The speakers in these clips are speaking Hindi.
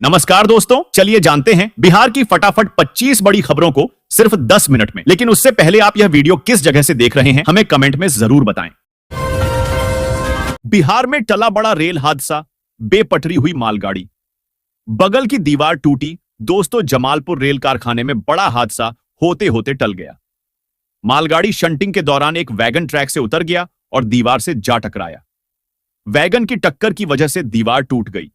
नमस्कार दोस्तों, चलिए जानते हैं बिहार की फटाफट 25 बड़ी खबरों को सिर्फ 10 मिनट में। लेकिन उससे पहले आप यह वीडियो किस जगह से देख रहे हैं हमें कमेंट में जरूर बताएं। बिहार में टला बड़ा रेल हादसा, बेपटरी हुई मालगाड़ी, बगल की दीवार टूटी। दोस्तों, जमालपुर रेल कारखाने में बड़ा हादसा होते होते टल गया। मालगाड़ी शंटिंग के दौरान एक वैगन ट्रैक से उतर गया और दीवार से जा टकराया। वैगन की टक्कर की वजह से दीवार टूट गई।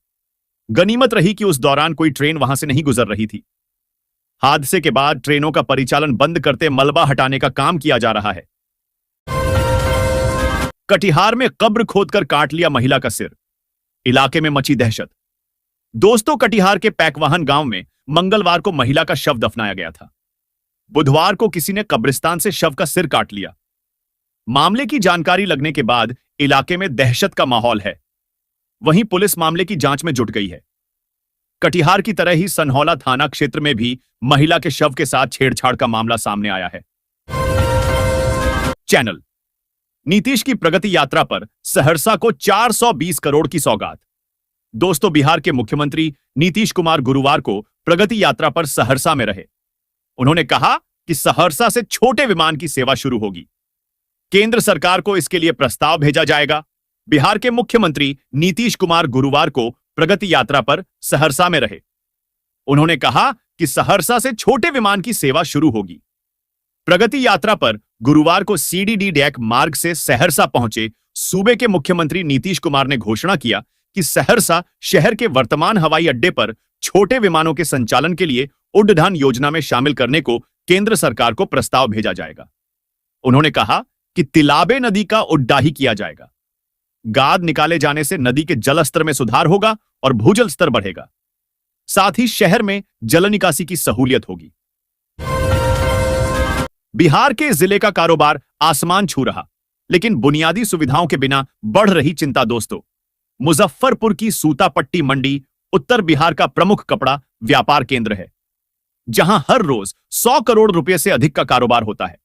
गनीमत रही कि उस दौरान कोई ट्रेन वहां से नहीं गुजर रही थी। हादसे के बाद ट्रेनों का परिचालन बंद करते मलबा हटाने का काम किया जा रहा है। कटिहार में कब्र खोदकर काट लिया महिला का सिर, इलाके में मची दहशत। दोस्तों, कटिहार के पैकवाहन गांव में मंगलवार को महिला का शव दफनाया गया था। बुधवार को किसी ने कब्रिस्तान से शव का सिर काट लिया। मामले की जानकारी लगने के बाद इलाके में दहशत का माहौल है। वहीं पुलिस मामले की जांच में जुट गई है। कटिहार की तरह ही सनहौला थाना क्षेत्र में भी महिला के शव के साथ छेड़छाड़ का मामला सामने आया है। चैनल नीतीश की प्रगति यात्रा पर सहरसा को 420 करोड़ की सौगात। दोस्तों, बिहार के मुख्यमंत्री नीतीश कुमार गुरुवार को प्रगति यात्रा पर सहरसा में रहे। उन्होंने कहा कि सहरसा से छोटे विमान की सेवा शुरू होगी। केंद्र सरकार को इसके लिए प्रस्ताव भेजा जाएगा। बिहार के मुख्यमंत्री नीतीश कुमार गुरुवार को प्रगति यात्रा पर सहरसा में रहे। उन्होंने कहा कि सहरसा से छोटे विमान की सेवा शुरू होगी। प्रगति यात्रा पर गुरुवार को सीडीडी डैक मार्ग से सहरसा पहुंचे सूबे के मुख्यमंत्री नीतीश कुमार ने घोषणा किया कि सहरसा शहर के वर्तमान हवाई अड्डे पर छोटे विमानों के संचालन के लिए उड़ान योजना में शामिल करने को केंद्र सरकार को प्रस्ताव भेजा जाएगा। उन्होंने कहा कि तिलाबे नदी का उड्डाही किया जाएगा। गाद निकाले जाने से नदी के जल स्तर में सुधार होगा और भूजल स्तर बढ़ेगा। साथ ही शहर में जल निकासी की सहूलियत होगी। बिहार के जिले का कारोबार आसमान छू रहा, लेकिन बुनियादी सुविधाओं के बिना बढ़ रही चिंता। दोस्तों, मुजफ्फरपुर की सूतापट्टी मंडी उत्तर बिहार का प्रमुख कपड़ा व्यापार केंद्र है, जहां हर रोज 100 करोड़ रुपए से अधिक का कारोबार होता है।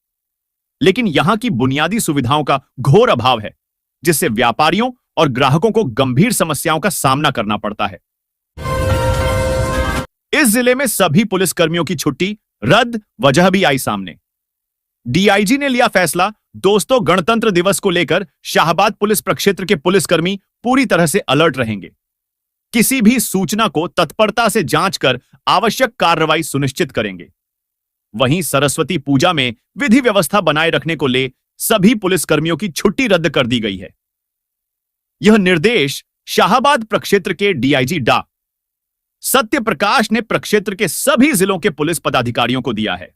लेकिन यहां की बुनियादी सुविधाओं का घोर अभाव है, जिससे व्यापारियों और ग्राहकों को गंभीर समस्याओं का सामना करना पड़ता है। इस जिले में सभी पुलिसकर्मियों की छुट्टी रद्द, वजह भी आई सामने। डीआईजी ने लिया फैसला। दोस्तों, गणतंत्र दिवस को लेकर शाहबाद पुलिस प्रक्षेत्र के पुलिसकर्मी पूरी तरह से अलर्ट रहेंगे। किसी भी सूचना को तत्परता से जांच कर आवश्यक कार्रवाई सुनिश्चित करेंगे। वहीं सरस्वती पूजा में विधि व्यवस्था बनाए रखने को ले सभी पुलिसकर्मियों की छुट्टी रद्द कर दी गई है। यह निर्देश शाहबाद प्रक्षेत्र के डीआईजी डा सत्य प्रकाश ने प्रक्षेत्र के सभी जिलों के पुलिस पदाधिकारियों को दिया है।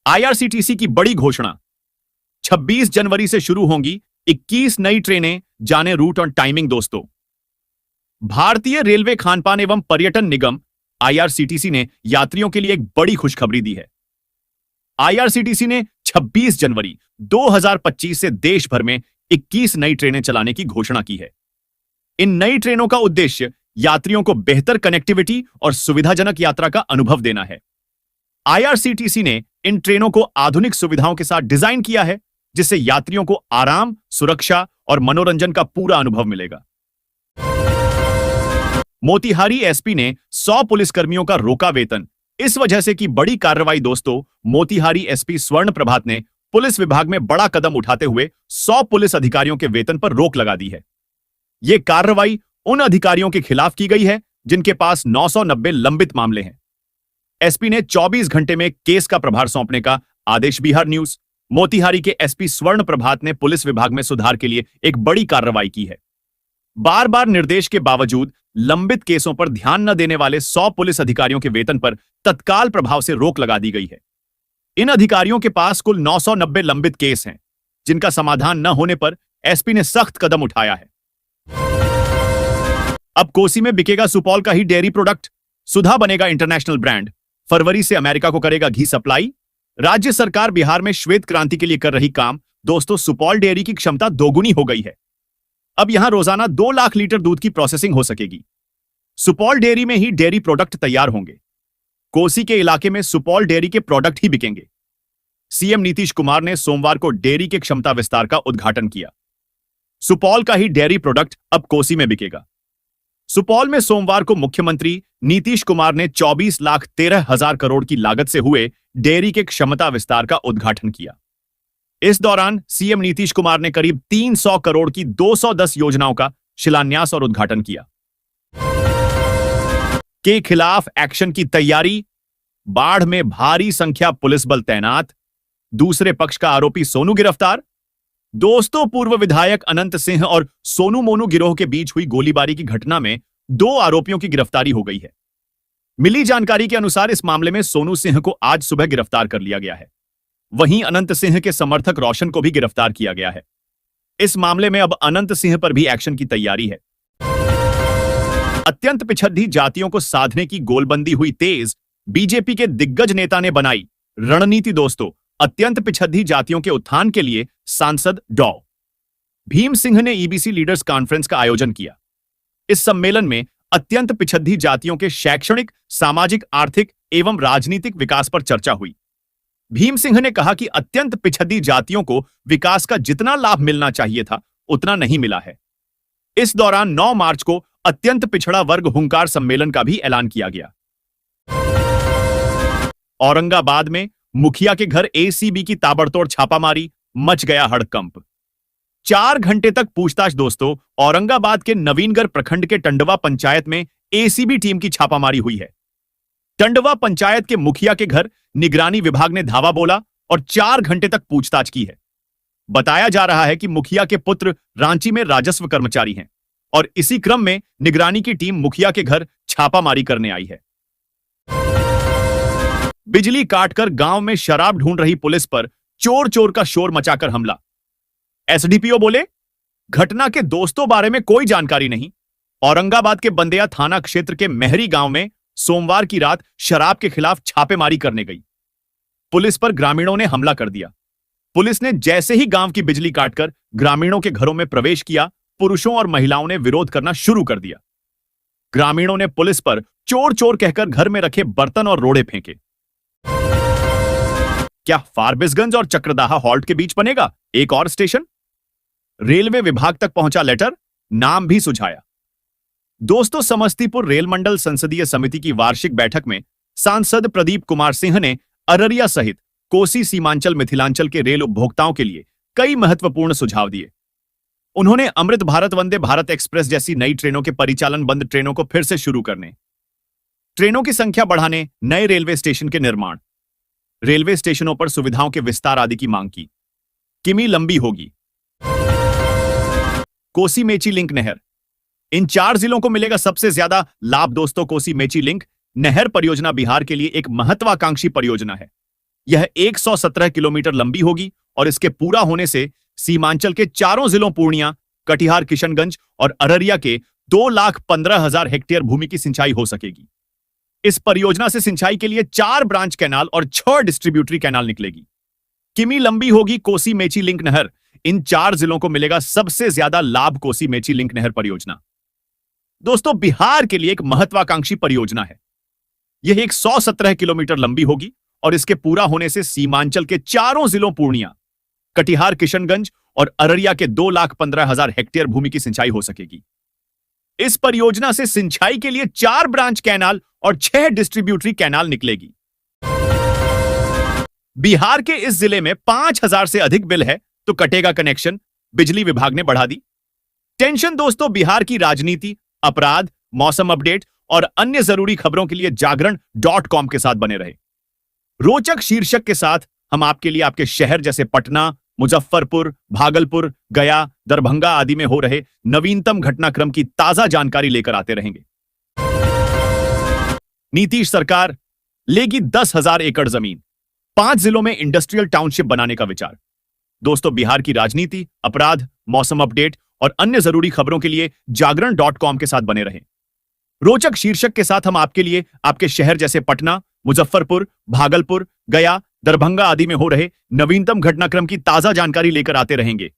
आईआरसीटीसी की बड़ी घोषणा। 26 जनवरी से शुरू होंगी 21 नई ट्रेनें, जाने रूट और टाइमिंग। दोस्तों, भारतीय रेलवे खानपान एवं पर्यटन निगम आईआरसीटीसी ने यात्रियों के लिए एक बड़ी खुशखबरी दी है। आईआरसीटीसी ने 26 जनवरी 2025 से देश भर में 21 नई ट्रेनें चलाने की घोषणा की है। इन नई ट्रेनों का उद्देश्य यात्रियों को बेहतर कनेक्टिविटी और सुविधाजनक यात्रा का अनुभव देना है। आईआरसीटीसी ने इन ट्रेनों को आधुनिक सुविधाओं के साथ डिजाइन किया है, जिससे यात्रियों को आराम, सुरक्षा और मनोरंजन का पूरा अनुभव मिलेगा। मोतिहारी एसपी ने 100 पुलिसकर्मियों का रोका वेतन, इस वजह से की बड़ी कार्रवाई। दोस्तों, मोतिहारी एसपी स्वर्ण प्रभात ने पुलिस विभाग में बड़ा कदम उठाते हुए 100 पुलिस अधिकारियों के वेतन पर रोक लगा दी है। यह कार्रवाई उन अधिकारियों के खिलाफ की गई है जिनके पास 990 लंबित मामले हैं। एसपी ने 24 घंटे में केस का प्रभार सौंपने का आदेश। बिहार न्यूज। मोतिहारी के एसपी स्वर्ण प्रभात ने पुलिस विभाग में सुधार के लिए एक बड़ी कार्रवाई की है। बार बार निर्देश के बावजूद लंबित केसों पर ध्यान न देने वाले 100 पुलिस अधिकारियों के वेतन पर तत्काल प्रभाव से रोक लगा दी गई है। इन अधिकारियों के पास कुल 990 लंबित केस हैं, जिनका समाधान न होने पर एसपी ने सख्त कदम उठाया है। अब कोसी में बिकेगा सुपौल का ही डेयरी प्रोडक्ट। सुधा बनेगा इंटरनेशनल ब्रांड। फरवरी से अमेरिका को करेगा घी सप्लाई। राज्य सरकार बिहार में श्वेत क्रांति के लिए कर रही काम। दोस्तों, सुपौल डेयरी की क्षमता दोगुनी हो गई है। अब यहां रोजाना 2 लाख लीटर दूध की प्रोसेसिंग हो सकेगी। सुपौल डेयरी में ही डेयरी प्रोडक्ट तैयार होंगे। कोसी के इलाके में सुपौल डेयरी के प्रोडक्ट ही बिकेंगे। सीएम नीतीश कुमार ने सोमवार को डेयरी के क्षमता विस्तार का उद्घाटन किया। सुपौल का ही डेयरी प्रोडक्ट अब कोसी में बिकेगा। सुपौल में सोमवार को मुख्यमंत्री नीतीश कुमार ने 24,13,000 करोड़ की लागत से हुए डेयरी के क्षमता विस्तार का उद्घाटन किया। इस दौरान सीएम नीतीश कुमार ने करीब 300 करोड़ की 210 योजनाओं का शिलान्यास और उद्घाटन किया। के खिलाफ एक्शन की तैयारी, बाढ़ में भारी संख्या पुलिस बल तैनात, दूसरे पक्ष का आरोपी सोनू गिरफ्तार। दोस्तों, पूर्व विधायक अनंत सिंह और सोनू मोनू गिरोह के बीच हुई गोलीबारी की घटना में 2 आरोपियों की गिरफ्तारी हो गई है। मिली जानकारी के अनुसार इस मामले में सोनू सिंह को आज सुबह गिरफ्तार कर लिया गया है। वहीं अनंत सिंह के समर्थक रोशन को भी गिरफ्तार किया गया है। इस मामले में अब अनंत सिंह पर भी एक्शन की तैयारी है। अत्यंत पिछड़ी जातियों को साधने की गोलबंदी हुई तेज, बीजेपी के दिग्गज नेता ने बनाई रणनीति। दोस्तों, अत्यंत पिछड़ी जातियों के उत्थान के लिए सांसद डॉ भीम सिंह ने ईबीसी लीडर्स कॉन्फ्रेंस का आयोजन किया। इस सम्मेलन में अत्यंत पिछड़ी जातियों के शैक्षणिक, सामाजिक, आर्थिक एवं राजनीतिक विकास पर चर्चा हुई। भीम सिंह ने कहा कि अत्यंत पिछड़ी जातियों को विकास का जितना लाभ मिलना चाहिए था उतना नहीं मिला है। इस दौरान 9 मार्च को अत्यंत पिछड़ा वर्ग हुंकार सम्मेलन का भी ऐलान किया गया। औरंगाबाद में मुखिया के घर एसीबी की ताबड़तोड़ छापामारी, मच गया हड़कंप। 4 घंटे तक पूछताछ। दोस्तों, औरंगाबाद के नवीनगढ़ प्रखंड के टंडवा पंचायत में एसीबी टीम की छापामारी हुई है। टंडवा पंचायत के मुखिया के घर निगरानी विभाग ने धावा बोला और 4 घंटे तक पूछताछ की है। बताया जा रहा है कि मुखिया के पुत्र रांची में राजस्व कर्मचारी हैं और इसी क्रम में निगरानी की टीम मुखिया के घर छापामारी करने आई है। बिजली काटकर गांव में शराब ढूंढ रही पुलिस पर चोर चोर का शोर मचाकर हमला। एसडीपीओ बोले, घटना के दोस्तों बारे में कोई जानकारी नहीं। औरंगाबाद के बंदेया थाना क्षेत्र के मेहरी गांव में सोमवार की रात शराब के खिलाफ छापेमारी करने गई पुलिस पर ग्रामीणों ने हमला कर दिया। पुलिस ने जैसे ही गांव की बिजली काटकर ग्रामीणों के घरों में प्रवेश किया, पुरुषों और महिलाओं ने विरोध करना शुरू कर दिया। ग्रामीणों ने पुलिस पर चोर चोर कहकर घर में रखे बर्तन और रोड़े फेंके। क्या फारबिसगंज और चक्रदाहा हॉल्ट के बीच बनेगा एक और स्टेशन? रेलवे विभाग तक पहुंचा लेटर, नाम भी सुझाया। दोस्तों, समस्तीपुर रेल मंडल संसदीय समिति की वार्षिक बैठक में सांसद प्रदीप कुमार सिंह ने अररिया सहित कोसी, सीमांचल, मिथिलांचल के रेल उपभोक्ताओं के लिए कई महत्वपूर्ण सुझाव दिए। उन्होंने अमृत भारत, वंदे भारत एक्सप्रेस जैसी नई ट्रेनों के परिचालन, बंद ट्रेनों को फिर से शुरू करने, ट्रेनों की संख्या बढ़ाने, नए रेलवे स्टेशन के निर्माण, रेलवे स्टेशनों पर सुविधाओं के विस्तार आदि की मांग की। किमी लंबी होगी कोसी मेची लिंक नहर, इन 4 जिलों को मिलेगा सबसे ज्यादा लाभ। दोस्तों, कोसी मेची लिंक नहर परियोजना बिहार के लिए एक महत्वाकांक्षी परियोजना है। यह 117 किलोमीटर लंबी होगी और इसके पूरा होने से सीमांचल के 4 जिलों पूर्णिया, कटिहार, किशनगंज और अररिया के 2,15,000 हेक्टेयर भूमि की सिंचाई हो सकेगी। इस परियोजना से सिंचाई के लिए 4 ब्रांच कैनाल और 6 डिस्ट्रीब्यूटरी कैनाल निकलेगी। किमी लंबी होगी कोसी मेची लिंक नहर, इन 4 जिलों को मिलेगा सबसे ज्यादा लाभ। कोसी मेची लिंक नहर परियोजना दोस्तों बिहार के लिए एक महत्वाकांक्षी परियोजना है। यह 117 किलोमीटर लंबी होगी और इसके पूरा होने से सीमांचल के 4 जिलों पूर्णिया, कटिहार, किशनगंज और अररिया के 2,15,000 हेक्टेयर भूमि की सिंचाई हो सकेगी। इस परियोजना से सिंचाई के लिए 4 ब्रांच कैनाल और 6 डिस्ट्रीब्यूटरी कैनाल निकलेगी। बिहार के इस जिले में 5,000 से अधिक बिल है तो कटेगा कनेक्शन, बिजली विभाग ने बढ़ा दी टेंशन। दोस्तों, बिहार की राजनीति, अपराध, मौसम अपडेट और अन्य जरूरी खबरों के लिए जागरण.com के साथ बने रहे। रोचक शीर्षक के साथ हम आपके लिए आपके शहर जैसे पटना, मुजफ्फरपुर, भागलपुर, गया, दरभंगा आदि में हो रहे नवीनतम घटनाक्रम की ताजा जानकारी लेकर आते रहेंगे। नीतीश सरकार लेगी 10,000 एकड़ जमीन, 5 जिलों में इंडस्ट्रियल टाउनशिप बनाने का विचार। दोस्तों, बिहार की राजनीति, अपराध, मौसम अपडेट और अन्य जरूरी खबरों के लिए जागरण.com के साथ बने रहें। रोचक शीर्षक के साथ हम आपके लिए आपके शहर जैसे पटना, मुजफ्फरपुर, भागलपुर, गया, दरभंगा आदि में हो रहे नवीनतम घटनाक्रम की ताजा जानकारी लेकर आते रहेंगे।